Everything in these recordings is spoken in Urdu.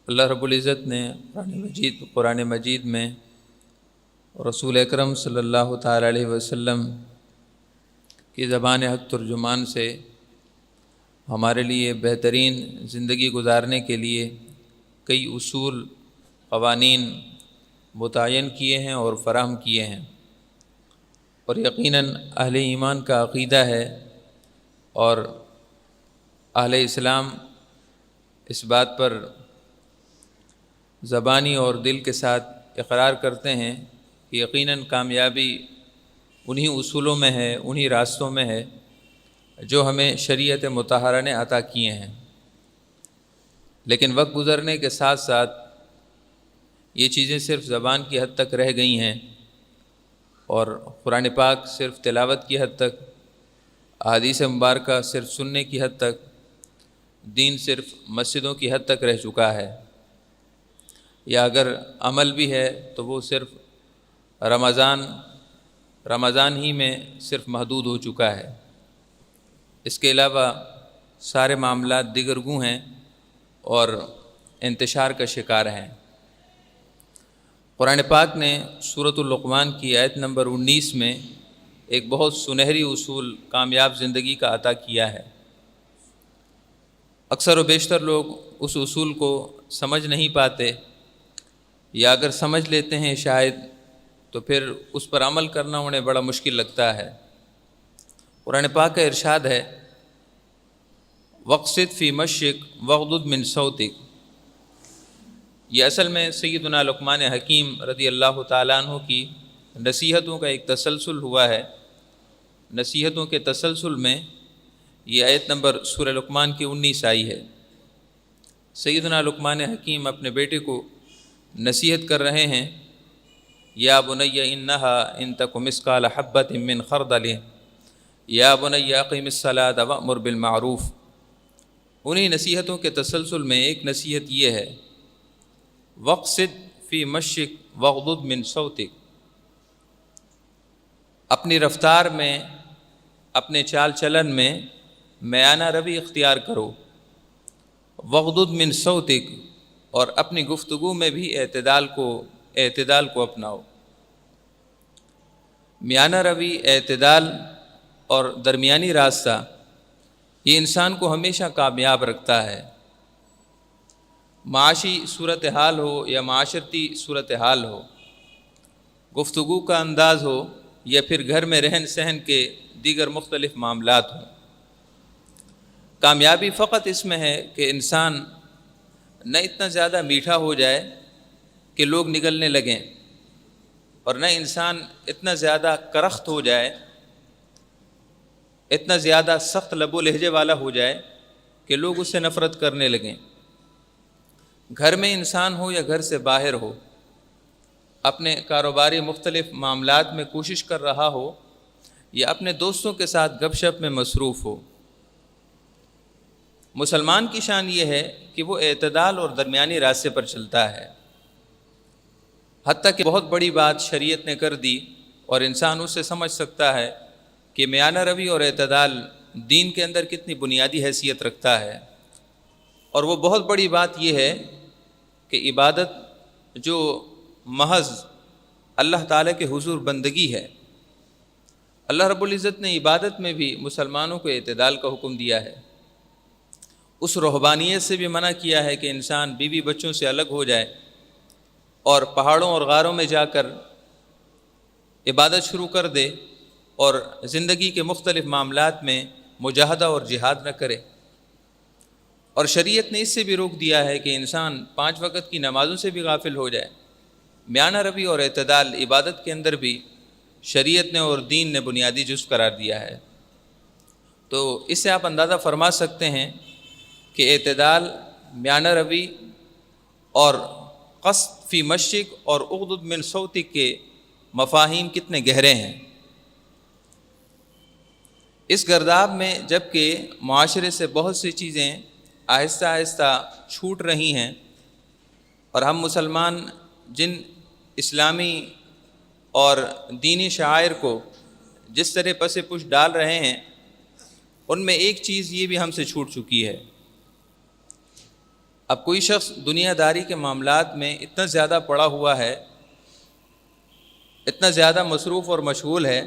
اللہ رب العزت نے قرآن مجید میں رسول اکرم صلی اللہ تعالیٰ علیہ وسلم کی زبان حق ترجمان سے ہمارے لیے بہترین زندگی گزارنے کے لیے کئی اصول قوانین متعین کیے ہیں اور فراہم کیے ہیں، اور یقیناً اہل ایمان کا عقیدہ ہے اور اہل اسلام اس بات پر زبانی اور دل کے ساتھ اقرار کرتے ہیں کہ یقیناً کامیابی انہی اصولوں میں ہے، انہی راستوں میں ہے جو ہمیں شریعت مطہرہ نے عطا کیے ہیں۔ لیکن وقت گزرنے کے ساتھ ساتھ یہ چیزیں صرف زبان کی حد تک رہ گئی ہیں، اور قرآن پاک صرف تلاوت کی حد تک، احادیث مبارکہ صرف سننے کی حد تک، دین صرف مسجدوں کی حد تک رہ چکا ہے، یا اگر عمل بھی ہے تو وہ صرف رمضان ہی میں صرف محدود ہو چکا ہے۔ اس کے علاوہ سارے معاملات دیگر گوں ہیں اور انتشار کا شکار ہیں۔ قرآن پاک نے سورۃ اللقمان کی آیت نمبر 19 میں ایک بہت سنہری اصول کامیاب زندگی کا عطا کیا ہے۔ اکثر و بیشتر لوگ اس اصول کو سمجھ نہیں پاتے، یا اگر سمجھ لیتے ہیں شاید تو پھر اس پر عمل کرنا انہیں بڑا مشکل لگتا ہے۔ قرآن پاک کا ارشاد ہے، وَاقْصِدْ فِي مَشْيِكَ وَاغْضُضْ مِنْ صَوْتِكَ۔ یہ اصل میں سیدنا لقمان حکیم رضی اللہ تعالیٰ عنہ کی نصیحتوں کا ایک تسلسل ہوا ہے۔ نصیحتوں کے تسلسل میں یہ آیت نمبر سورہ لقمان کی 19 آئی ہے۔ سیدنا لقمان حکیم اپنے بیٹے کو نصیحت کر رہے ہیں، یا بنی انہا ان تک مثقال حبۃ من خردل یا بنی اقیم الصلاۃ وامر بالمعروف۔ انہی نصیحتوں کے تسلسل میں ایک نصیحت یہ ہے، وَاقْصِدْ فِي مَشْيِكَ وَاغْضُضْ مِنْ صَوْتِكَ۔ اپنی رفتار میں، اپنے چال چلن میں میانہ روی اختیار کرو، وَاغْضُضْ مِنْ صَوْتِكَ، اور اپنی گفتگو میں بھی اعتدال کو اپناؤ۔ میانہ روی، اعتدال اور درمیانی راستہ یہ انسان کو ہمیشہ کامیاب رکھتا ہے۔ معاشی صورتحال ہو یا معاشرتی صورتحال ہو، گفتگو کا انداز ہو یا پھر گھر میں رہن سہن کے دیگر مختلف معاملات ہوں، کامیابی فقط اس میں ہے کہ انسان نہ اتنا زیادہ میٹھا ہو جائے کہ لوگ نگلنے لگیں، اور نہ انسان اتنا زیادہ کرخت ہو جائے، اتنا زیادہ سخت لب و لہجے والا ہو جائے کہ لوگ اس سے نفرت کرنے لگیں۔ گھر میں انسان ہو یا گھر سے باہر ہو، اپنے کاروباری مختلف معاملات میں کوشش کر رہا ہو یا اپنے دوستوں کے ساتھ گپ شپ میں مصروف ہو، مسلمان کی شان یہ ہے کہ وہ اعتدال اور درمیانی راستے پر چلتا ہے۔ حتیٰ کہ بہت بڑی بات شریعت نے کر دی اور انسان اس سے سمجھ سکتا ہے کہ میانہ روی اور اعتدال دین کے اندر کتنی بنیادی حیثیت رکھتا ہے۔ اور وہ بہت بڑی بات یہ ہے کہ عبادت جو محض اللہ تعالیٰ کے حضور بندگی ہے، اللہ رب العزت نے عبادت میں بھی مسلمانوں کو اعتدال کا حکم دیا ہے۔ اس رہبانیت سے بھی منع کیا ہے کہ انسان بیوی بچوں سے الگ ہو جائے اور پہاڑوں اور غاروں میں جا کر عبادت شروع کر دے اور زندگی کے مختلف معاملات میں مجاہدہ اور جہاد نہ کرے۔ اور شریعت نے اس سے بھی روک دیا ہے کہ انسان 5 وقت کی نمازوں سے بھی غافل ہو جائے۔ میانہ روی اور اعتدال عبادت کے اندر بھی شریعت نے اور دین نے بنیادی جزو قرار دیا ہے۔ تو اس سے آپ اندازہ فرما سکتے ہیں کہ اعتدال، میانہ روی اور قصد فی مشک اور اغضض من صوتک کے مفاہیم کتنے گہرے ہیں۔ اس گرداب میں جب کہ معاشرے سے بہت سی چیزیں آہستہ آہستہ چھوٹ رہی ہیں، اور ہم مسلمان جن اسلامی اور دینی شعائر کو جس طرح پس پش ڈال رہے ہیں، ان میں ایک چیز یہ بھی ہم سے چھوٹ چکی ہے، اب کوئی شخص دنیا داری کے معاملات میں اتنا زیادہ پڑا ہوا ہے، اتنا زیادہ مصروف اور مشغول ہے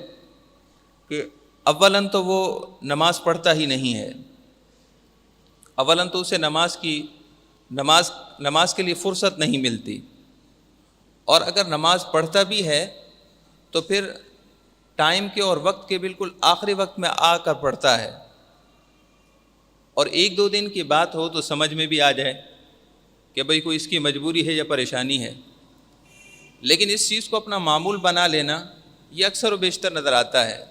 کہ اولاً تو وہ نماز پڑھتا ہی نہیں ہے، اولاً تو اسے نماز کے لیے فرصت نہیں ملتی، اور اگر نماز پڑھتا بھی ہے تو پھر ٹائم کے اور وقت کے بالکل آخری وقت میں آ کر پڑھتا ہے، اور ایک دو دن کی بات ہو تو سمجھ میں بھی آ جائے کہ بھئی کوئی اس کی مجبوری ہے یا پریشانی ہے، لیکن اس چیز کو اپنا معمول بنا لینا یہ اکثر و بیشتر نظر آتا ہے۔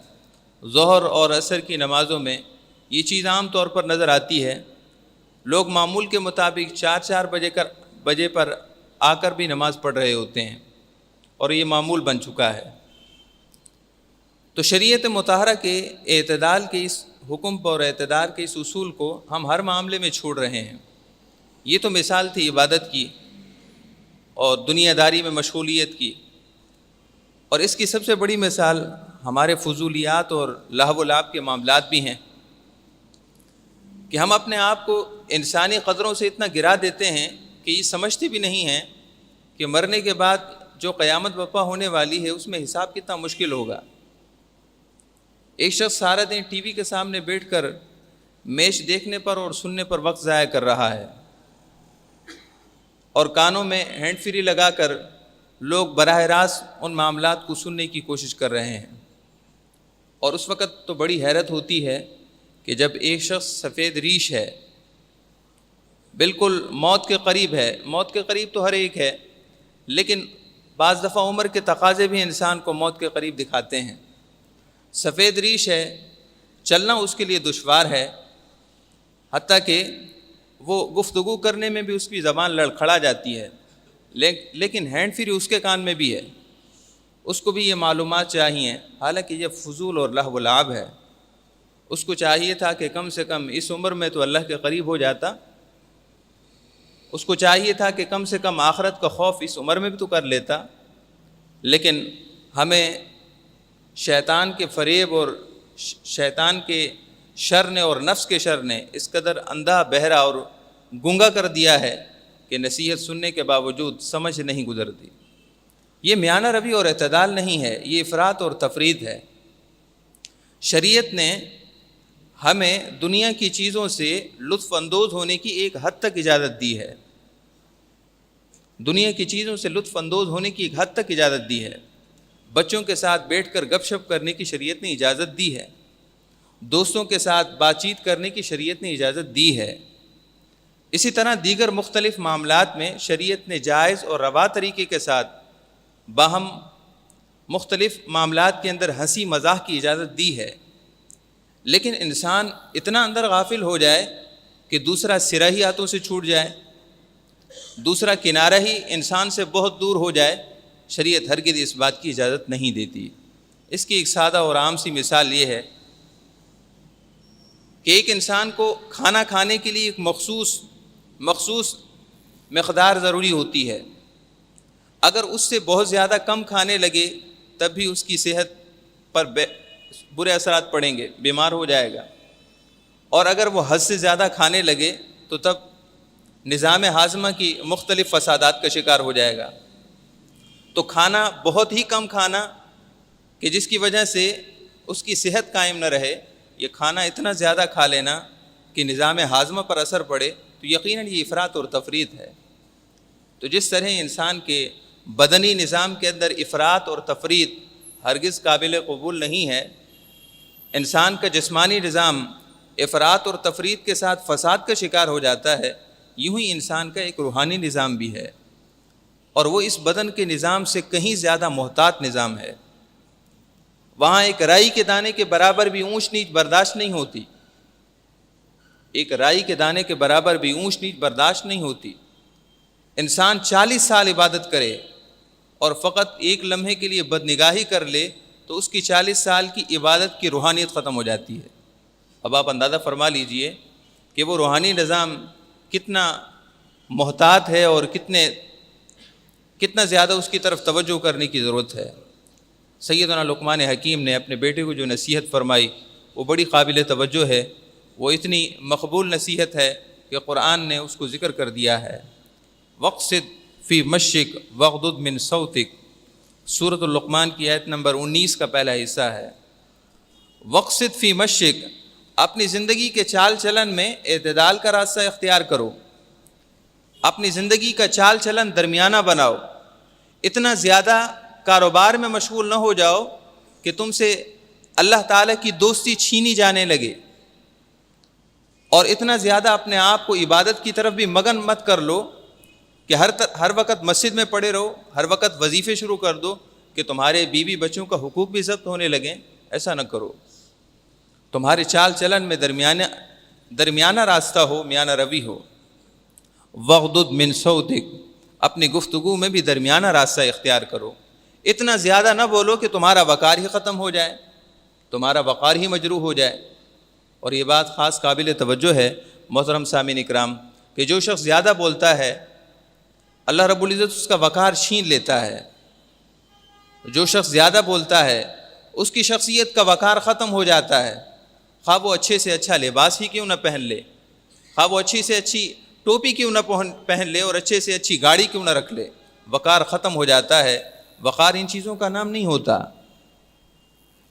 ظہر اور عصر کی نمازوں میں یہ چیز عام طور پر نظر آتی ہے، لوگ معمول کے مطابق 4 بجے پر آ کر بھی نماز پڑھ رہے ہوتے ہیں، اور یہ معمول بن چکا ہے۔ تو شریعت مطہرہ کے اعتدال کے اس حکم پر اور اعتدال کے اس اصول کو ہم ہر معاملے میں چھوڑ رہے ہیں۔ یہ تو مثال تھی عبادت کی اور دنیا داری میں مشغولیت کی، اور اس کی سب سے بڑی مثال ہمارے فضولیات اور لہو و لعب کے معاملات بھی ہیں کہ ہم اپنے آپ کو انسانی قدروں سے اتنا گرا دیتے ہیں کہ یہ سمجھتے بھی نہیں ہیں کہ مرنے کے بعد جو قیامت برپا ہونے والی ہے اس میں حساب کتنا مشکل ہوگا۔ ایک شخص سارا دن ٹی وی کے سامنے بیٹھ کر میچ دیکھنے پر اور سننے پر وقت ضائع کر رہا ہے، اور کانوں میں ہینڈ فری لگا کر لوگ براہ راست ان معاملات کو سننے کی کوشش کر رہے ہیں، اور اس وقت تو بڑی حیرت ہوتی ہے کہ جب ایک شخص سفید ریش ہے، بالکل موت کے قریب ہے، موت کے قریب تو ہر ایک ہے، لیکن بعض دفعہ عمر کے تقاضے بھی انسان کو موت کے قریب دکھاتے ہیں۔ سفید ریش ہے، چلنا اس کے لیے دشوار ہے، حتیٰ کہ وہ گفتگو کرنے میں بھی اس کی زبان لڑکھڑا جاتی ہے، لیکن ہینڈ فری اس کے کان میں بھی ہے، اس کو بھی یہ معلومات چاہیے، حالانکہ یہ فضول اور لہو و لعب ہے۔ اس کو چاہیے تھا کہ کم سے کم اس عمر میں تو اللہ کے قریب ہو جاتا، اس کو چاہیے تھا کہ کم سے کم آخرت کا خوف اس عمر میں بھی تو کر لیتا، لیکن ہمیں شیطان کے فریب اور شیطان کے شر نے اور نفس کے شر نے اس قدر اندھا بہرا اور گنگا کر دیا ہے کہ نصیحت سننے کے باوجود سمجھ نہیں گزرتی۔ یہ میانہ روی اور اعتدال نہیں ہے، یہ افراط اور تفرید ہے۔ شریعت نے ہمیں دنیا کی چیزوں سے لطف اندوز ہونے کی ایک حد تک اجازت دی ہے، دنیا کی چیزوں سے لطف اندوز ہونے کی ایک حد تک اجازت دی ہے۔ بچوں کے ساتھ بیٹھ کر گپ شپ کرنے کی شریعت نے اجازت دی ہے، دوستوں کے ساتھ بات چیت کرنے کی شریعت نے اجازت دی ہے۔ اسی طرح دیگر مختلف معاملات میں شریعت نے جائز اور روا طریقے کے ساتھ باہم مختلف معاملات کے اندر ہنسی مزاح کی اجازت دی ہے، لیکن انسان اتنا اندر غافل ہو جائے کہ دوسرا سرا ہی ہاتھوں سے چھوٹ جائے، دوسرا کنارہ ہی انسان سے بہت دور ہو جائے، شریعت ہرگز اس بات کی اجازت نہیں دیتی۔ اس کی ایک سادہ اور عام سی مثال یہ ہے کہ ایک انسان کو کھانا کھانے کے لیے ایک مخصوص مقدار ضروری ہوتی ہے، اگر اس سے بہت زیادہ کم کھانے لگے تب بھی اس کی صحت پر برے اثرات پڑیں گے، بیمار ہو جائے گا، اور اگر وہ حد سے زیادہ کھانے لگے تو تب نظام ہاضمہ کی مختلف فسادات کا شکار ہو جائے گا۔ تو کھانا بہت ہی کم کھانا کہ جس کی وجہ سے اس کی صحت قائم نہ رہے، یہ کھانا اتنا زیادہ کھا لینا کہ نظام ہاضمہ پر اثر پڑے، تو یقیناً یہ افراط اور تفرید ہے۔ تو جس طرح انسان کے بدنی نظام کے اندر افراط اور تفرید ہرگز قابل قبول نہیں ہے، انسان کا جسمانی نظام افراط اور تفرید کے ساتھ فساد کا شکار ہو جاتا ہے، یوں ہی انسان کا ایک روحانی نظام بھی ہے، اور وہ اس بدن کے نظام سے کہیں زیادہ محتاط نظام ہے۔ وہاں ایک رائی کے دانے کے برابر بھی اونچ نیچ برداشت نہیں ہوتی، ایک رائی کے دانے کے برابر بھی اونچ نیچ برداشت نہیں ہوتی۔ انسان 40 سال عبادت کرے اور فقط ایک لمحے کے لیے بدنگاہی کر لے تو اس کی 40 سال کی عبادت کی روحانیت ختم ہو جاتی ہے۔ اب آپ اندازہ فرما لیجئے کہ وہ روحانی نظام کتنا محتاط ہے اور کتنا زیادہ اس کی طرف توجہ کرنے کی ضرورت ہے۔ سیدنا لقمان حکیم نے اپنے بیٹے کو جو نصیحت فرمائی وہ بڑی قابل توجہ ہے، وہ اتنی مقبول نصیحت ہے کہ قرآن نے اس کو ذکر کر دیا ہے۔ وقصد فی مشک وغضض من صوتک، سورۃ اللقمان کی آیت نمبر 19 کا پہلا حصہ ہے۔ وقصد فی مشک، اپنی زندگی کے چال چلن میں اعتدال کا راستہ اختیار کرو، اپنی زندگی کا چال چلن درمیانہ بناؤ، اتنا زیادہ کاروبار میں مشغول نہ ہو جاؤ کہ تم سے اللہ تعالیٰ کی دوستی چھینی جانے لگے، اور اتنا زیادہ اپنے آپ کو عبادت کی طرف بھی مگن مت کر لو کہ ہر وقت مسجد میں پڑے رہو، ہر وقت وظیفے شروع کر دو کہ تمہارے بیوی بچوں کا حقوق بھی ضبط ہونے لگیں۔ ایسا نہ کرو، تمہارے چال چلن میں درمیانہ راستہ ہو، میانہ روی ہو۔ وغضض من صوتک، اپنی گفتگو میں بھی درمیانہ راستہ اختیار کرو، اتنا زیادہ نہ بولو کہ تمہارا وقار ہی ختم ہو جائے، تمہارا وقار ہی مجروح ہو جائے۔ اور یہ بات خاص قابل توجہ ہے محترم سامعین اکرام کہ جو شخص زیادہ بولتا ہے اللہ رب العزت اس کا وقار چھین لیتا ہے۔ جو شخص زیادہ بولتا ہے اس کی شخصیت کا وقار ختم ہو جاتا ہے، خواہ وہ اچھے سے اچھا لباس ہی کیوں نہ پہن لے، خواہ وہ اچھی سے اچھی ٹوپی کیوں نہ پہن لے اور اچھے سے اچھی گاڑی کیوں نہ رکھ لے، وقار ختم ہو جاتا ہے۔ وقار ان چیزوں کا نام نہیں ہوتا۔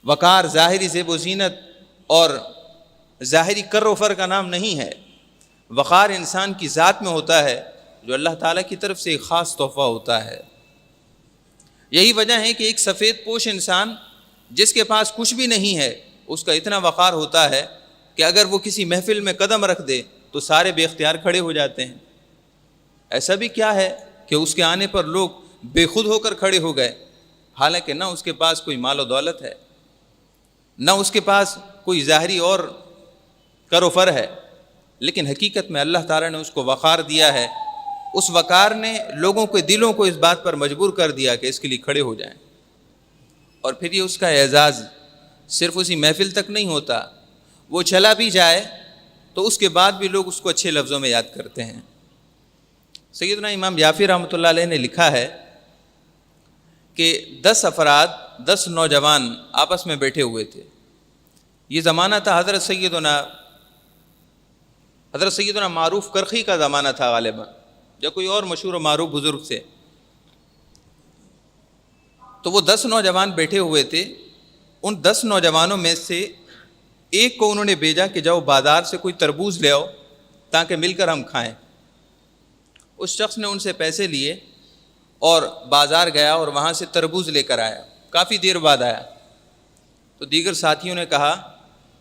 وقار ظاہری زیب و زینت اور ظاہری کر و فر کا نام نہیں ہے۔ وقار انسان کی ذات میں ہوتا ہے، جو اللہ تعالیٰ کی طرف سے ایک خاص تحفہ ہوتا ہے۔ یہی وجہ ہے کہ ایک سفید پوش انسان جس کے پاس کچھ بھی نہیں ہے، اس کا اتنا وقار ہوتا ہے کہ اگر وہ کسی محفل میں قدم رکھ دے تو سارے بے اختیار کھڑے ہو جاتے ہیں۔ ایسا بھی کیا ہے کہ اس کے آنے پر لوگ بے خود ہو کر کھڑے ہو گئے، حالانکہ نہ اس کے پاس کوئی مال و دولت ہے، نہ اس کے پاس کوئی ظاہری اور کر و فر ہے، لیکن حقیقت میں اللہ تعالیٰ نے اس کو وقار دیا ہے۔ اس وقار نے لوگوں کے دلوں کو اس بات پر مجبور کر دیا کہ اس کے لیے کھڑے ہو جائیں، اور پھر یہ اس کا اعزاز صرف اسی محفل تک نہیں ہوتا، وہ چلا بھی جائے تو اس کے بعد بھی لوگ اس کو اچھے لفظوں میں یاد کرتے ہیں۔ سیدنا امام یافی رحمۃ اللہ علیہ نے لکھا ہے کہ 10 افراد 10 نوجوان آپس میں بیٹھے ہوئے تھے۔ یہ زمانہ تھا حضرت سیدنا معروف کرخی کا زمانہ تھا غالباً، یا کوئی اور مشہور و معروف بزرگ سے۔ تو وہ 10 نوجوان بیٹھے ہوئے تھے، ان 10 نوجوانوں میں سے ایک کو انہوں نے بھیجا کہ جاؤ بازار سے کوئی تربوز لے آؤ تاکہ مل کر ہم کھائیں۔ اس شخص نے ان سے پیسے لیے اور بازار گیا اور وہاں سے تربوز لے کر آیا، کافی دیر بعد آیا۔ تو دیگر ساتھیوں نے کہا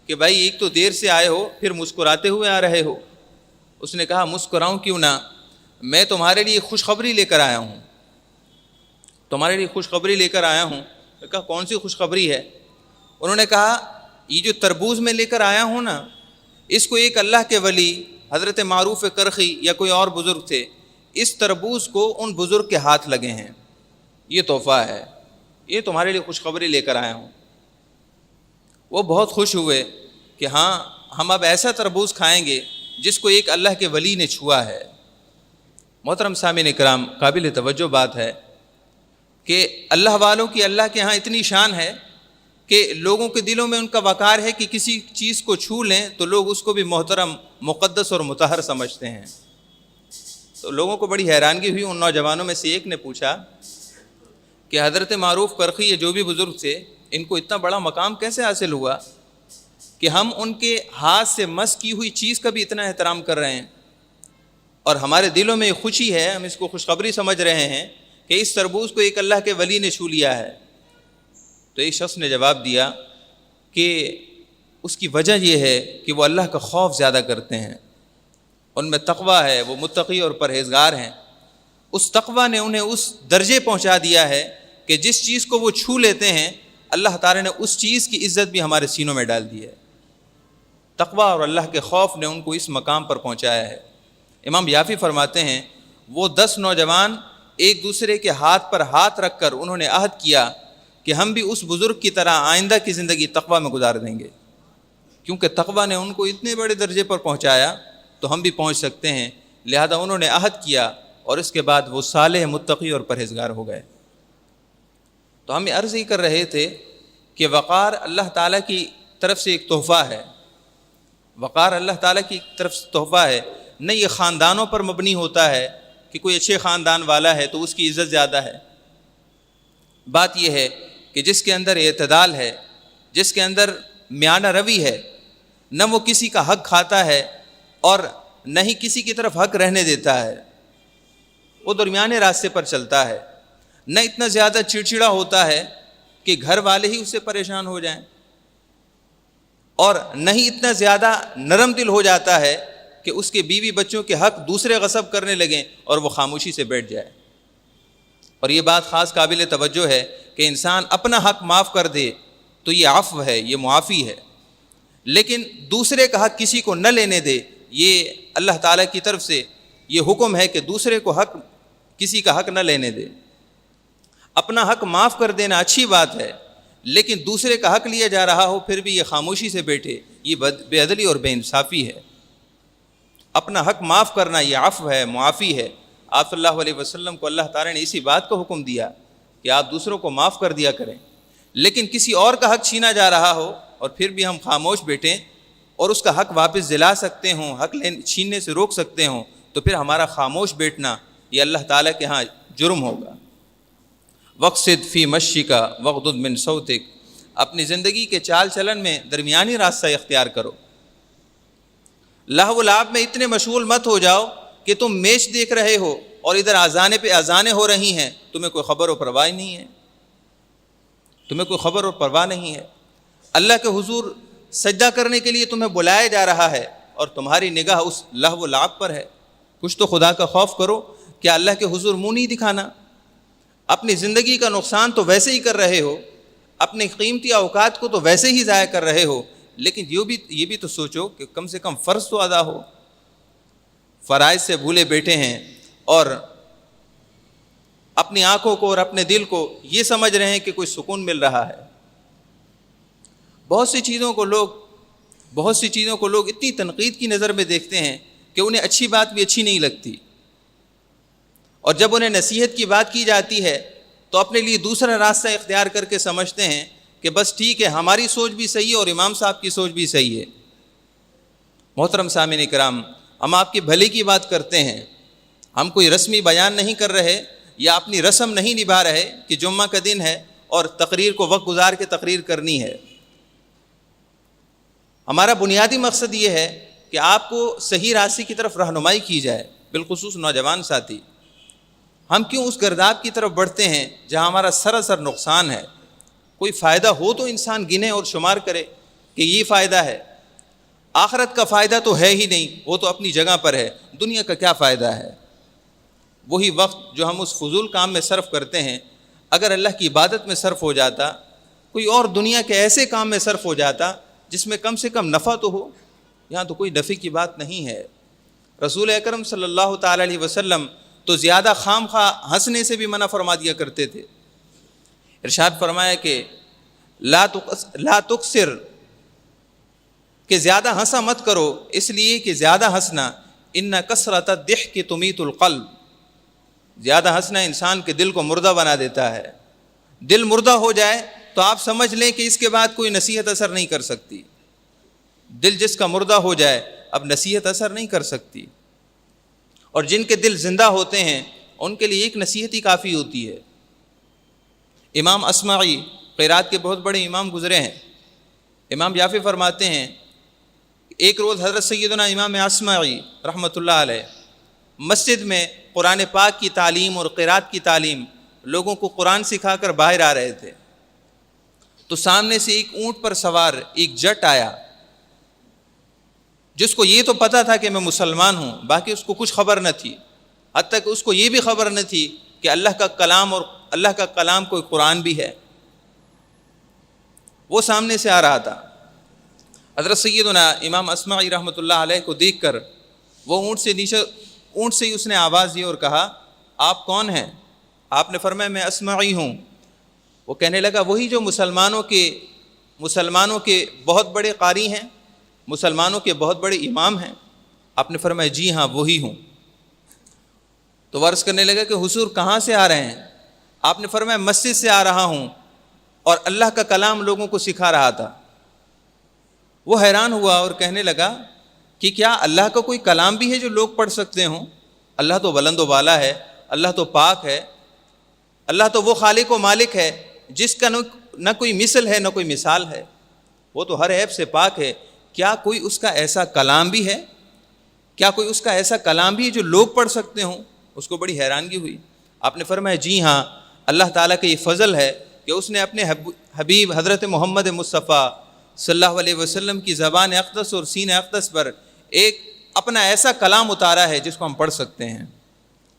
کہ بھائی ایک تو دیر سے آئے ہو، پھر مسکراتے ہوئے آ رہے ہو۔ اس نے کہا مسکراؤں کیوں نہ، میں تمہارے لیے خوشخبری لے کر آیا ہوں، تمہارے لیے خوشخبری لے کر آیا ہوں۔ میں کہا کون سی خوشخبری ہے؟ انہوں نے کہا یہ جو تربوز میں لے کر آیا ہوں نا، اس کو ایک اللہ کے ولی حضرت معروف کرخی یا کوئی اور بزرگ تھے، اس تربوز کو ان بزرگ کے ہاتھ لگے ہیں، یہ تحفہ ہے، یہ تمہارے لیے خوشخبری لے کر آیا ہوں۔ وہ بہت خوش ہوئے کہ ہاں ہم اب ایسا تربوز کھائیں گے جس کو ایک اللہ کے ولی نے چھوا ہے۔ محترم سامعین اکرام، قابل توجہ بات ہے کہ اللہ والوں کی اللہ کے ہاں اتنی شان ہے کہ لوگوں کے دلوں میں ان کا وقار ہے کہ کسی چیز کو چھو لیں تو لوگ اس کو بھی محترم، مقدس اور مطہر سمجھتے ہیں۔ تو لوگوں کو بڑی حیرانگی ہوئی۔ ان نوجوانوں میں سے ایک نے پوچھا کہ حضرت معروف کرخی یہ جو بھی بزرگ تھے، ان کو اتنا بڑا مقام کیسے حاصل ہوا کہ ہم ان کے ہاتھ سے مس کی ہوئی چیز کا بھی اتنا احترام کر رہے ہیں، اور ہمارے دلوں میں یہ خوشی ہے، ہم اس کو خوشخبری سمجھ رہے ہیں کہ اس تربوز کو ایک اللہ کے ولی نے چھو لیا ہے۔ تو ایک شخص نے جواب دیا کہ اس کی وجہ یہ ہے کہ وہ اللہ کا خوف زیادہ کرتے ہیں، ان میں تقویٰ ہے، وہ متقی اور پرہیزگار ہیں۔ اس تقویٰ نے انہیں اس درجے پہنچا دیا ہے کہ جس چیز کو وہ چھو لیتے ہیں اللہ تعالیٰ نے اس چیز کی عزت بھی ہمارے سینوں میں ڈال دی ہے۔ تقویٰ اور اللہ کے خوف نے ان کو اس مقام پر پہنچایا ہے۔ امام یافی فرماتے ہیں وہ 10 نوجوان ایک دوسرے کے ہاتھ پر ہاتھ رکھ کر انہوں نے عہد کیا کہ ہم بھی اس بزرگ کی طرح آئندہ کی زندگی تقویٰ میں گزار دیں گے، کیونکہ تقویٰ نے ان کو اتنے بڑے درجے پر پہنچایا تو ہم بھی پہنچ سکتے ہیں۔ لہذا انہوں نے عہد کیا اور اس کے بعد وہ صالح، متقی اور پرہیزگار ہو گئے۔ تو ہم عرض ہی کر رہے تھے کہ وقار اللہ تعالیٰ کی طرف سے ایک تحفہ ہے، وقار اللہ تعالیٰ کی طرف سے تحفہ ہے۔ نہ یہ خاندانوں پر مبنی ہوتا ہے کہ کوئی اچھے خاندان والا ہے تو اس کی عزت زیادہ ہے۔ بات یہ ہے کہ جس کے اندر اعتدال ہے، جس کے اندر میانہ روی ہے، نہ وہ کسی کا حق کھاتا ہے اور نہ ہی کسی کی طرف حق رہنے دیتا ہے، وہ درمیانے راستے پر چلتا ہے، نہ اتنا زیادہ چڑچڑا ہوتا ہے کہ گھر والے ہی اس سے پریشان ہو جائیں، اور نہ ہی اتنا زیادہ نرم دل ہو جاتا ہے کہ اس کے بیوی بچوں کے حق دوسرے غصب کرنے لگیں اور وہ خاموشی سے بیٹھ جائے۔ اور یہ بات خاص قابل توجہ ہے کہ انسان اپنا حق معاف کر دے تو یہ عفو ہے، یہ معافی ہے، لیکن دوسرے کا حق کسی کو نہ لینے دے، یہ اللہ تعالیٰ کی طرف سے یہ حکم ہے کہ دوسرے کو حق کسی کا حق نہ لینے دے۔ اپنا حق معاف کر دینا اچھی بات ہے، لیکن دوسرے کا حق لیا جا رہا ہو پھر بھی یہ خاموشی سے بیٹھے، یہ بے عدلی اور بے انصافی ہے۔ اپنا حق معاف کرنا یہ عفو ہے، معافی ہے۔ آپ صلی اللہ علیہ وسلم کو اللہ تعالیٰ نے اسی بات کا حکم دیا کہ آپ دوسروں کو معاف کر دیا کریں، لیکن کسی اور کا حق چھینا جا رہا ہو اور پھر بھی ہم خاموش بیٹھیں اور اس کا حق واپس دلا سکتے ہوں، حق چھیننے سے روک سکتے ہوں، تو پھر ہمارا خاموش بیٹھنا یہ اللہ تعالیٰ کے ہاں جرم ہوگا۔ وقصد فی مشیک وغضض من صوتک، اپنی زندگی کے چال چلن میں درمیانی راستہ اختیار کرو۔ لہو و لعب میں اتنے مشغول مت ہو جاؤ کہ تم میچ دیکھ رہے ہو اور ادھر اذانے پہ اذانیں ہو رہی ہیں، تمہیں کوئی خبر و پرواہ نہیں ہے، تمہیں کوئی خبر اور پرواہ نہیں ہے۔ اللہ کے حضور سجدہ کرنے کے لیے تمہیں بلایا جا رہا ہے اور تمہاری نگاہ اس لہو و لعب پر ہے۔ کچھ تو خدا کا خوف کرو، کیا اللہ کے حضور منہ نہیں دکھانا؟ اپنی زندگی کا نقصان تو ویسے ہی کر رہے ہو، اپنے قیمتی اوقات کو تو ویسے ہی ضائع کر رہے ہو، لیکن یہ بھی تو سوچو کہ کم سے کم فرض تو ادا ہو۔ فرائض سے بھولے بیٹھے ہیں اور اپنی آنکھوں کو اور اپنے دل کو یہ سمجھ رہے ہیں کہ کوئی سکون مل رہا ہے۔ بہت سی چیزوں کو لوگ اتنی تنقید کی نظر میں دیکھتے ہیں کہ انہیں اچھی بات بھی اچھی نہیں لگتی، اور جب انہیں نصیحت کی بات کی جاتی ہے تو اپنے لیے دوسرا راستہ اختیار کر کے سمجھتے ہیں کہ بس ٹھیک ہے، ہماری سوچ بھی صحیح ہے اور امام صاحب کی سوچ بھی صحیح ہے۔ محترم سامعین کرام، ہم آپ کی بھلے کی بات کرتے ہیں، ہم کوئی رسمی بیان نہیں کر رہے یا اپنی رسم نہیں نبھا رہے کہ جمعہ کا دن ہے اور تقریر کو وقت گزار کے تقریر کرنی ہے۔ ہمارا بنیادی مقصد یہ ہے کہ آپ کو صحیح راستے کی طرف رہنمائی کی جائے، بالخصوص نوجوان ساتھی۔ ہم کیوں اس گرداب کی طرف بڑھتے ہیں جہاں ہمارا سراسر نقصان ہے؟ کوئی فائدہ ہو تو انسان گنے اور شمار کرے کہ یہ فائدہ ہے۔ آخرت کا فائدہ تو ہے ہی نہیں، وہ تو اپنی جگہ پر ہے، دنیا کا کیا فائدہ ہے؟ وہی وقت جو ہم اس فضول کام میں صرف کرتے ہیں، اگر اللہ کی عبادت میں صرف ہو جاتا، کوئی اور دنیا کے ایسے کام میں صرف ہو جاتا جس میں کم سے کم نفع تو ہو۔ یہاں تو کوئی نفع کی بات نہیں ہے۔ رسول اکرم صلی اللہ تعالی علیہ وسلم تو زیادہ خام خواہ ہنسنے سے بھی منع فرما دیا کرتے تھے۔ ارشاد فرمایا کہ لا تکثر، کہ زیادہ ہنسا مت کرو، اس لیے کہ زیادہ ہنسنا ان کثرت الضحک تمیت القلب، زیادہ ہنسنا انسان کے دل کو مردہ بنا دیتا ہے۔ دل مردہ ہو جائے تو آپ سمجھ لیں کہ اس کے بعد کوئی نصیحت اثر نہیں کر سکتی۔ دل جس کا مردہ ہو جائے اب نصیحت اثر نہیں کر سکتی، اور جن کے دل زندہ ہوتے ہیں ان کے لیے ایک نصیحت ہی کافی ہوتی ہے۔ امام اسمعی قرات کے بہت بڑے امام گزرے ہیں۔ امام یافع فرماتے ہیں ایک روز حضرت سیدنا امام اسمعی رحمۃ اللہ علیہ مسجد میں قرآن پاک کی تعلیم اور قرات کی تعلیم، لوگوں کو قرآن سکھا کر باہر آ رہے تھے، تو سامنے سے ایک اونٹ پر سوار ایک جٹ آیا جس کو یہ تو پتا تھا کہ میں مسلمان ہوں، باقی اس کو کچھ خبر نہ تھی، حتیٰ کہ اس کو یہ بھی خبر نہ تھی کہ اللہ کا کلام اور اللہ کا کلام کوئی قرآن بھی ہے۔ وہ سامنے سے آ رہا تھا۔ حضرت سیدنا امام اسمعی رحمۃ اللہ علیہ کو دیکھ کر وہ اونٹ سے ہی اس نے آواز دی اور کہا آپ کون ہیں؟ آپ نے فرمایا میں اسمعی ہوں۔ وہ کہنے لگا وہی جو مسلمانوں کے بہت بڑے قاری ہیں، مسلمانوں کے بہت بڑے امام ہیں؟ آپ نے فرمایا جی ہاں وہی ہوں۔ تو وہ عرض کرنے لگا کہ حضور کہاں سے آ رہے ہیں؟ آپ نے فرمایا مسجد سے آ رہا ہوں اور اللہ کا کلام لوگوں کو سکھا رہا تھا۔ وہ حیران ہوا اور کہنے لگا کہ کیا اللہ کا کوئی کلام بھی ہے جو لوگ پڑھ سکتے ہوں؟ اللہ تو بلند و بالا ہے، اللہ تو پاک ہے، اللہ تو وہ خالق و مالک ہے جس کا نہ کوئی مثل ہے نہ کوئی مثال ہے، وہ تو ہر عیب سے پاک ہے۔ کیا کوئی اس کا ایسا کلام بھی ہے؟ کیا کوئی اس کا ایسا کلام بھی ہے جو لوگ پڑھ سکتے ہوں؟ اس کو بڑی حیرانگی ہوئی۔ آپ نے فرمایا جی ہاں، اللہ تعالیٰ کا یہ فضل ہے کہ اس نے اپنے حبیب حضرت محمد مصطفیٰ صلی اللہ علیہ وسلم کی زبان اقدس اور سینہ اقدس پر ایک اپنا ایسا کلام اتارا ہے جس کو ہم پڑھ سکتے ہیں۔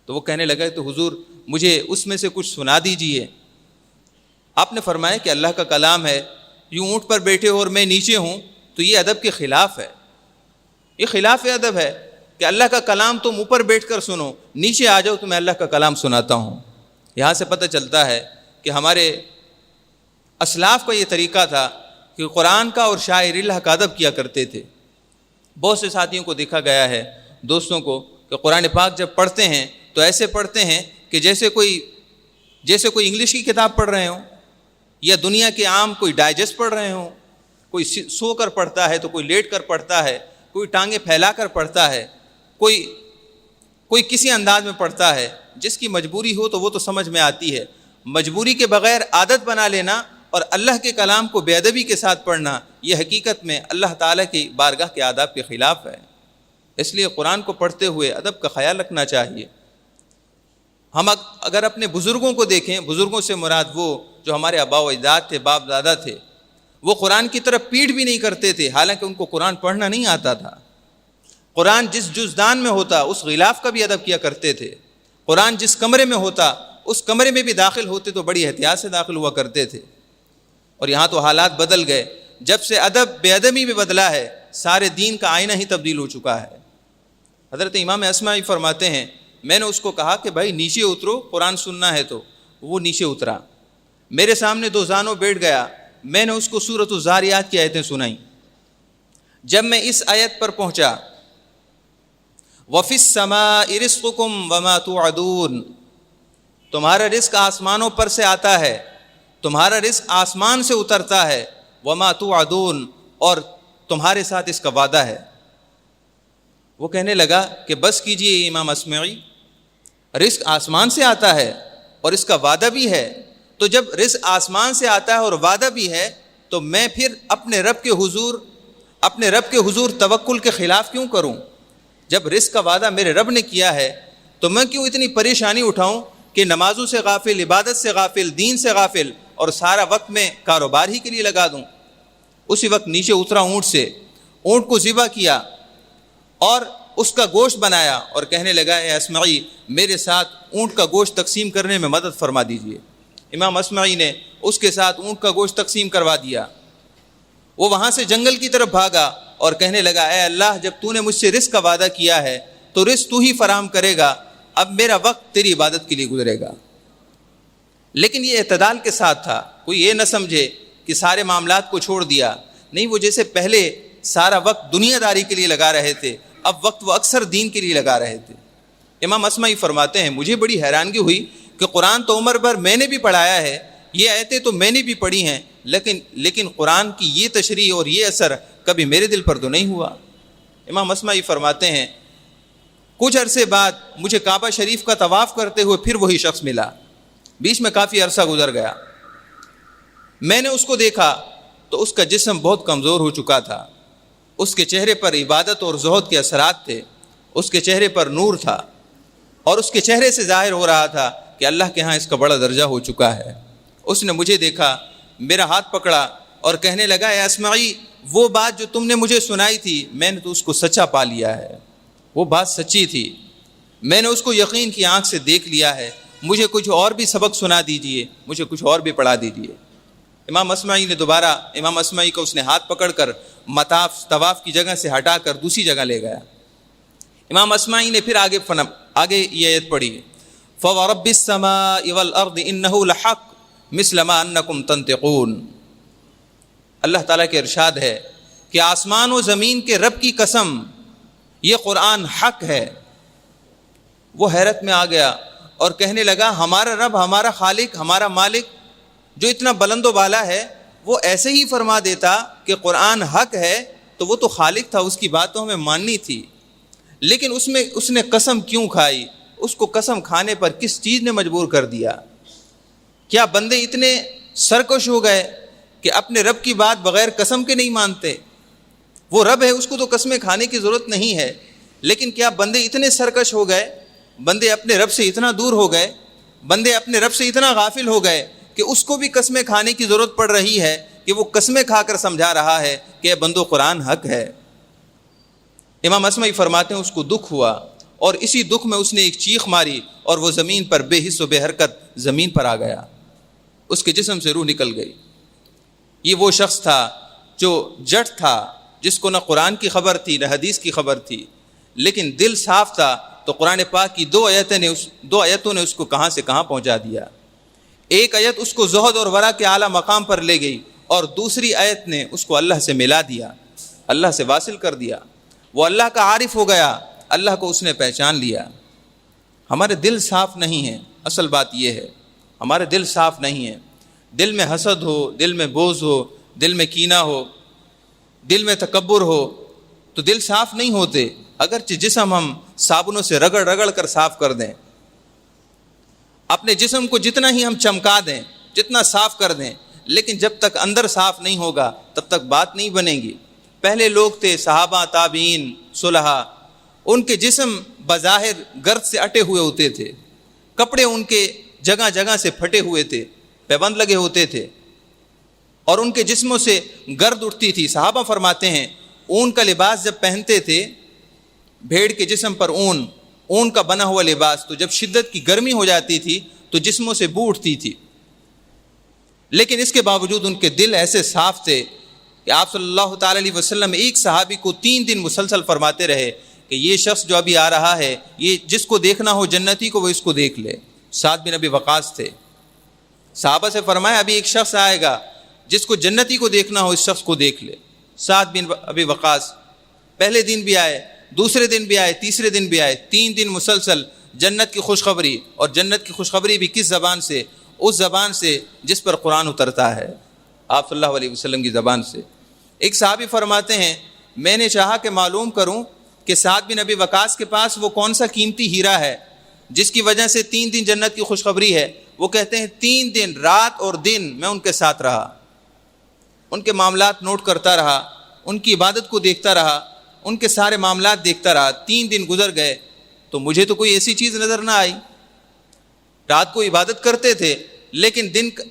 تو وہ کہنے لگا تو حضور مجھے اس میں سے کچھ سنا دیجئے۔ آپ نے فرمایا کہ اللہ کا کلام ہے، یوں اونٹ پر بیٹھے ہو اور میں نیچے ہوں تو یہ ادب کے خلاف ہے، یہ خلاف ادب ہے کہ اللہ کا کلام تم اوپر بیٹھ کر سنو، نیچے آ جاؤ تو میں اللہ کا کلام سناتا ہوں۔ یہاں سے پتہ چلتا ہے کہ ہمارے اسلاف کا یہ طریقہ تھا کہ قرآن کا اور شاعر اللہ کا ادب کیا کرتے تھے۔ بہت سے ساتھیوں کو دیکھا گیا ہے، دوستوں کو، کہ قرآن پاک جب پڑھتے ہیں تو ایسے پڑھتے ہیں کہ جیسے کوئی انگلش کی کتاب پڑھ رہے ہوں یا دنیا کے عام کوئی ڈائجسٹ پڑھ رہے ہوں۔ کوئی سو کر پڑھتا ہے تو کوئی لیٹ کر پڑھتا ہے، کوئی ٹانگیں پھیلا کر پڑھتا ہے، کوئی کسی انداز میں پڑھتا ہے۔ جس کی مجبوری ہو تو وہ تو سمجھ میں آتی ہے، مجبوری کے بغیر عادت بنا لینا اور اللہ کے کلام کو بے ادبی کے ساتھ پڑھنا، یہ حقیقت میں اللہ تعالیٰ کی بارگاہ کے آداب کے خلاف ہے۔ اس لیے قرآن کو پڑھتے ہوئے ادب کا خیال رکھنا چاہیے۔ ہم اگر اپنے بزرگوں کو دیکھیں، بزرگوں سے مراد وہ جو ہمارے آباء و اجداد تھے، باپ دادا تھے، وہ قرآن کی طرف پیٹھ بھی نہیں کرتے تھے، حالانکہ ان کو قرآن پڑھنا نہیں آتا تھا۔ قرآن جس جزدان میں ہوتا اس غلاف کا بھی ادب کیا کرتے تھے۔ قرآن جس کمرے میں ہوتا اس کمرے میں بھی داخل ہوتے تو بڑی احتیاط سے داخل ہوا کرتے تھے۔ اور یہاں تو حالات بدل گئے، جب سے ادب بے ادبی میں بدلا ہے، سارے دین کا آئینہ ہی تبدیل ہو چکا ہے۔ حضرت امام اصمعی فرماتے ہیں میں نے اس کو کہا کہ بھائی نیچے اترو، قرآن سننا ہے تو وہ نیچے اترا، میرے سامنے دو زانوں بیٹھ گیا، میں نے اس کو سورۃ الذاریات کی آیتیں سنائیں۔ جب میں اس آیت پر پہنچا وَفِي السَّمَاءِ رِزْقُكُمْ وَمَا تُوعَدُونَ، تمہارا رزق آسمانوں پر سے آتا ہے، تمہارا رزق آسمان سے اترتا ہے، وَمَا تُوعَدُونَ، اور تمہارے ساتھ اس کا وعدہ ہے۔ وہ کہنے لگا کہ بس کیجئے امام اصمعی، رزق آسمان سے آتا ہے اور اس کا وعدہ بھی ہے، تو جب رزق آسمان سے آتا ہے اور وعدہ بھی ہے تو میں پھر اپنے رب کے حضور توکل کے خلاف کیوں کروں؟ جب رزق کا وعدہ میرے رب نے کیا ہے تو میں کیوں اتنی پریشانی اٹھاؤں کہ نمازوں سے غافل، عبادت سے غافل، دین سے غافل، اور سارا وقت میں کاروبار ہی کے لیے لگا دوں۔ اسی وقت نیچے اترا اونٹ سے، اونٹ کو ذبح کیا اور اس کا گوشت بنایا اور کہنے لگا اے اصمعی میرے ساتھ اونٹ کا گوشت تقسیم کرنے میں مدد فرما دیجیے۔ امام اصمعی نے اس کے ساتھ اونٹ کا گوشت تقسیم کروا دیا۔ وہ وہاں سے جنگل کی طرف بھاگا اور کہنے لگا اے اللہ جب تو نے مجھ سے رزق کا وعدہ کیا ہے تو رزق تو ہی فراہم کرے گا، اب میرا وقت تیری عبادت کے لیے گزرے گا۔ لیکن یہ اعتدال کے ساتھ تھا، کوئی یہ نہ سمجھے کہ سارے معاملات کو چھوڑ دیا، نہیں، وہ جیسے پہلے سارا وقت دنیا داری کے لیے لگا رہے تھے، اب وقت وہ اکثر دین کے لیے لگا رہے تھے۔ امام اصمعی فرماتے ہیں مجھے بڑی حیرانگی ہوئی کہ قرآن تو عمر بھر میں نے بھی پڑھایا ہے، یہ آیتیں تو میں نے بھی پڑھی ہیں، لیکن قرآن کی یہ تشریح اور یہ اثر کبھی میرے دل پر تو نہیں ہوا۔ امام اصمعی فرماتے ہیں کچھ عرصے بعد مجھے کعبہ شریف کا طواف کرتے ہوئے پھر وہی شخص ملا، بیچ میں کافی عرصہ گزر گیا، میں نے اس کو دیکھا تو اس کا جسم بہت کمزور ہو چکا تھا، اس کے چہرے پر عبادت اور زہد کے اثرات تھے، اس کے چہرے پر نور تھا اور اس کے چہرے سے ظاہر ہو رہا تھا کہ اللہ کے ہاں اس کا بڑا درجہ ہو چکا ہے۔ اس نے مجھے دیکھا، میرا ہاتھ پکڑا اور کہنے لگا اے اصمعی وہ بات جو تم نے مجھے سنائی تھی میں نے تو اس کو سچا پا لیا ہے، وہ بات سچی تھی، میں نے اس کو یقین کی آنکھ سے دیکھ لیا ہے، مجھے کچھ اور بھی سبق سنا دیجئے، مجھے کچھ اور بھی پڑھا دیجئے۔ امام اصمعی نے دوبارہ امام اصمعی کو اس نے ہاتھ پکڑ کر طواف کی جگہ سے ہٹا کر دوسری جگہ لے گیا۔ امام اصمعی نے پھر آگے یہ آیت پڑھی فَوَرَبِّ السَّمَاءِ وَالْأَرْضِ إِنَّهُ لَحَقٌّ مِثْلَ مَا أَنَّكُمْ تَنْطِقُونَ۔ اللہ تعالیٰ کے ارشاد ہے کہ آسمان و زمین کے رب کی قسم یہ قرآن حق ہے۔ وہ حیرت میں آ گیا اور کہنے لگا ہمارا رب، ہمارا خالق، ہمارا مالک جو اتنا بلند و بالا ہے وہ ایسے ہی فرما دیتا کہ قرآن حق ہے تو وہ تو خالق تھا، اس کی بات تو ہمیں ماننی تھی، لیکن اس نے قسم کیوں کھائی؟ اس کو قسم کھانے پر کس چیز نے مجبور کر دیا؟ کیا بندے اتنے سرکش ہو گئے کہ اپنے رب کی بات بغیر قسم کے نہیں مانتے؟ وہ رب ہے، اس کو تو قسمیں کھانے کی ضرورت نہیں ہے، لیکن کیا بندے اتنے سرکش ہو گئے، بندے اپنے رب سے اتنا دور ہو گئے، بندے اپنے رب سے اتنا غافل ہو گئے کہ اس کو بھی قسمیں کھانے کی ضرورت پڑ رہی ہے کہ وہ قسمیں کھا کر سمجھا رہا ہے کہ اے بندو قرآن حق ہے۔ امام اصمعی فرماتے ہیں اس کو دکھ ہوا، اور اسی دکھ میں اس نے ایک چیخ ماری اور وہ زمین پر بے حس و بے حرکت زمین پر آ گیا، اس کے جسم سے روح نکل گئی۔ یہ وہ شخص تھا جو جٹ تھا، جس کو نہ قرآن کی خبر تھی نہ حدیث کی خبر تھی، لیکن دل صاف تھا تو قرآن پاک کی دو آیتوں نے اس کو کہاں سے کہاں پہنچا دیا۔ ایک آیت اس کو زہد اور ورع کے اعلیٰ مقام پر لے گئی، اور دوسری آیت نے اس کو اللہ سے ملا دیا، اللہ سے واصل کر دیا، وہ اللہ کا عارف ہو گیا، اللہ کو اس نے پہچان لیا۔ ہمارے دل صاف نہیں ہیں، اصل بات یہ ہے ہمارے دل صاف نہیں ہیں۔ دل میں حسد ہو، دل میں بغض ہو، دل میں کینہ ہو، دل میں تکبر ہو تو دل صاف نہیں ہوتے، اگرچہ جسم ہم صابنوں سے رگڑ رگڑ کر صاف کر دیں، اپنے جسم کو جتنا ہی ہم چمکا دیں، جتنا صاف کر دیں، لیکن جب تک اندر صاف نہیں ہوگا تب تک بات نہیں بنے گی۔ پہلے لوگ تھے صحابہ، تابعین، صلحاء، ان کے جسم بظاہر گرد سے اٹے ہوئے ہوتے تھے، کپڑے ان کے جگہ جگہ سے پھٹے ہوئے تھے، پیبند لگے ہوتے تھے، اور ان کے جسموں سے گرد اٹھتی تھی۔ صحابہ فرماتے ہیں اون کا لباس جب پہنتے تھے، بھیڑ کے جسم پر اون کا بنا ہوا لباس، تو جب شدت کی گرمی ہو جاتی تھی تو جسموں سے بو اٹھتی تھی، لیکن اس کے باوجود ان کے دل ایسے صاف تھے کہ آپ صلی اللہ تعالی علیہ وسلم ایک صحابی کو 3 دن مسلسل فرماتے رہے کہ یہ شخص جو ابھی آ رہا ہے، یہ جس کو دیکھنا ہو جنتی کو وہ اس کو دیکھ لے۔ سعد بن ابی وقاص تھے، صحابہ سے فرمایا ابھی ایک شخص آئے گا، جس کو جنتی کو دیکھنا ہو اس شخص کو دیکھ لے۔ سعد بن ابی وقاص پہلے دن بھی آئے، دوسرے دن بھی آئے، تیسرے دن بھی آئے، 3 دن مسلسل جنت کی خوشخبری، اور جنت کی خوشخبری بھی کس زبان سے؟ اس زبان سے جس پر قرآن اترتا ہے، آپ صلی اللہ علیہ وسلم کی زبان سے۔ ایک صحابی فرماتے ہیں میں نے چاہا کہ معلوم کروں کہ سعد بن ابی وقاص کے پاس وہ کون سا قیمتی ہیرا ہے جس کی وجہ سے 3 دن جنت کی خوشخبری ہے۔ وہ کہتے ہیں 3 دن رات اور دن میں ان کے ساتھ رہا، ان کے معاملات نوٹ کرتا رہا، ان کی عبادت کو دیکھتا رہا، ان کے سارے معاملات دیکھتا رہا۔ 3 دن گزر گئے تو مجھے تو کوئی ایسی چیز نظر نہ آئی۔ رات کو عبادت کرتے تھے، لیکن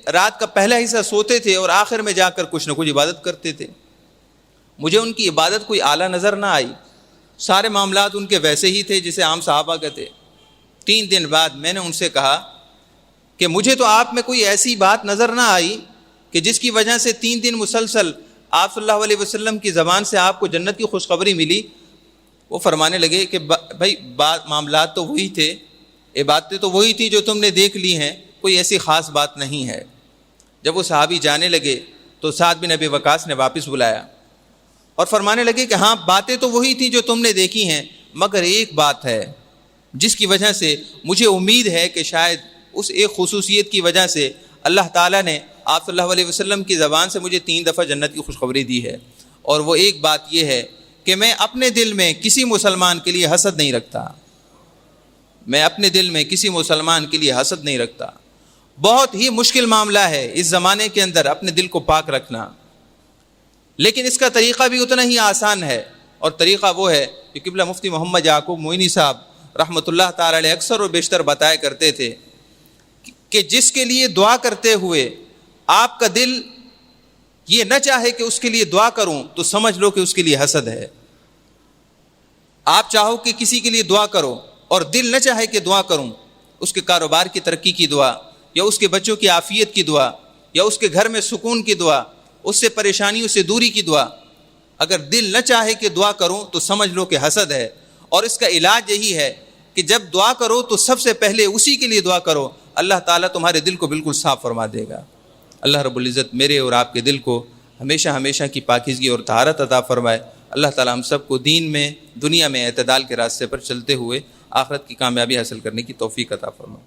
رات کا پہلا حصہ سوتے تھے اور آخر میں جا کر کچھ نہ کچھ عبادت کرتے تھے۔ مجھے ان کی عبادت کوئی اعلیٰ نظر نہ آئی، سارے معاملات ان کے ویسے ہی تھے جیسے عام صحابہ کے تھے۔ 3 دن بعد میں نے ان سے کہا کہ مجھے تو آپ میں کوئی ایسی بات نظر نہ آئی کہ جس کی وجہ سے 3 دن مسلسل آپ صلی اللہ علیہ وسلم کی زبان سے آپ کو جنت کی خوشخبری ملی۔ وہ فرمانے لگے کہ بھائی معاملات تو وہی تھے، عبادتیں تو وہی تھیں جو تم نے دیکھ لی ہیں، کوئی ایسی خاص بات نہیں ہے۔ جب وہ صحابی جانے لگے تو سعد بن ابی وقاص نے واپس بلایا اور فرمانے لگے کہ ہاں باتیں تو وہی تھیں جو تم نے دیکھی ہیں، مگر ایک بات ہے جس کی وجہ سے مجھے امید ہے کہ شاید اس ایک خصوصیت کی وجہ سے اللہ تعالیٰ نے آپ صلی اللہ علیہ وسلم کی زبان سے مجھے 3 دفعہ جنت کی خوشخبری دی ہے، اور وہ ایک بات یہ ہے کہ میں اپنے دل میں کسی مسلمان کے لیے حسد نہیں رکھتا، میں اپنے دل میں کسی مسلمان کے لیے حسد نہیں رکھتا۔ بہت ہی مشکل معاملہ ہے اس زمانے کے اندر اپنے دل کو پاک رکھنا، لیکن اس کا طریقہ بھی اتنا ہی آسان ہے، اور طریقہ وہ ہے کہ قبلہ مفتی محمد یعقوب معینی صاحب رحمۃ اللہ تعالی علیہ اکثر و بیشتر بتایا کرتے تھے کہ جس کے لیے دعا کرتے ہوئے آپ کا دل یہ نہ چاہے کہ اس کے لیے دعا کروں تو سمجھ لو کہ اس کے لیے حسد ہے۔ آپ چاہو کہ کسی کے لیے دعا کرو اور دل نہ چاہے کہ دعا کروں، اس کے کاروبار کی ترقی کی دعا، یا اس کے بچوں کی عافیت کی دعا، یا اس کے گھر میں سکون کی دعا، اس سے پریشانیوں سے دوری کی دعا، اگر دل نہ چاہے کہ دعا کروں تو سمجھ لو کہ حسد ہے۔ اور اس کا علاج یہی ہے کہ جب دعا کرو تو سب سے پہلے اسی کے لیے دعا کرو، اللہ تعالیٰ تمہارے دل کو بالکل صاف فرما دے گا۔ اللہ رب العزت میرے اور آپ کے دل کو ہمیشہ ہمیشہ کی پاکیزگی اور طہارت عطا فرمائے۔ اللہ تعالیٰ ہم سب کو دین میں، دنیا میں اعتدال کے راستے پر چلتے ہوئے آخرت کی کامیابی حاصل کرنے کی توفیق عطا فرمائے۔